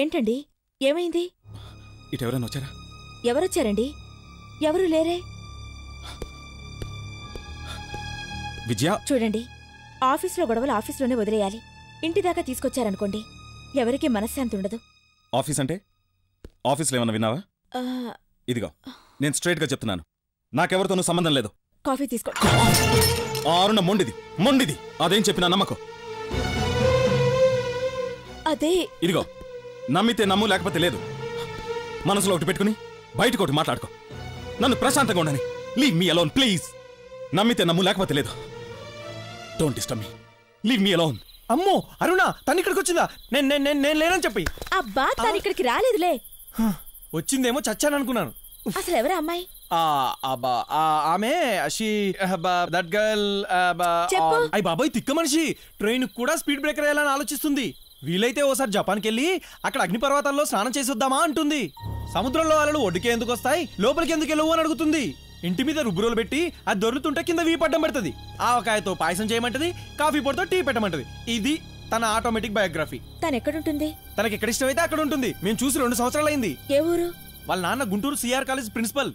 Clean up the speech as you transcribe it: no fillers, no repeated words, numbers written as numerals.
ఏంటండి, ఏమైంది? ఇటు ఎవరైనా వచ్చారా? ఎవరొచ్చారండి? ఎవరు లేరే. విజయ, చూడండి, ఆఫీస్లో గొడవలు ఆఫీస్లోనే వదిలేయాలి. ఇంటి దాకా తీసుకొచ్చారనుకోండి, ఎవరికీ మనశ్శాంతి ఉండదు. ఆఫీస్ అంటే ఆఫీస్లో ఏమన్నా విన్నావా? ఇదిగో, నేను స్ట్రైట్గా చెప్తున్నాను, నాకెవరితోనూ సంబంధం లేదు. కాఫీ తీసుకో. అరుణ మొండిది, అదేం చెప్పినా నమ్మకం. అదే ఇదిగో, నమ్మితే నమ్ము, లేకపోతే లేదు. మనసులో ఒకటి పెట్టుకుని బయటకు ఒకటి మాట్లాడుకో. నన్ను ప్రశాంతంగా ఉండని. Leave me alone please. నమ్మితే నమ్ము, లేకపోతే లేదు. Don't disturb me. Leave me alone. అమ్మో అరుణ, తను ఇక్కడికి వచ్చిందా? నేను లేనని చెప్పి. అబ్బా, తను ఇక్కడికి రాలేదులే. వచ్చిందేమో చచ్చాననుకున్నాను. అసలు ఎవరా అమ్మాయి? ఆమె దట్ గర్ల్. అయ్య బాబాయ్, తిక్క మనిషి. ట్రైన్ కూడా స్పీడ్ బ్రేకర్ వేయాలని ఆలోచిస్తుంది. వీలైతే ఓసారి జపాన్కి వెళ్ళి అక్కడ అగ్నిపర్వతాల్లో స్నానం చేసి వద్దామా అంటుంది. సముద్రంలో అలలు ఒడ్డుకే ఎందుకు వస్తాయి, లోపలికి ఎందుకు వెళ్ళవు అని అడుగుతుంది. ఇంటి మీద రుబ్బురోలు పెట్టి అది దొరుకుతుంటే కింద వీపడ్డం పెడుతుంది. ఆవకాయతో పాయసం చేయమంటది, కాఫీ పొడితో టీ పెట్టమంటది. ఇది తన ఆటోమేటిక్ బయోగ్రఫీ. తను ఎక్కడుంటుంది? తనకి ఎక్కడ ఇష్టమైతే అక్కడ ఉంటుంది. మేము చూసి 2 సంవత్సరాలు అయింది. ఏ ఊరు? వాళ్ళ నాన్న గుంటూరు సిఆర్ కాలేజ్ ప్రిన్సిపల్.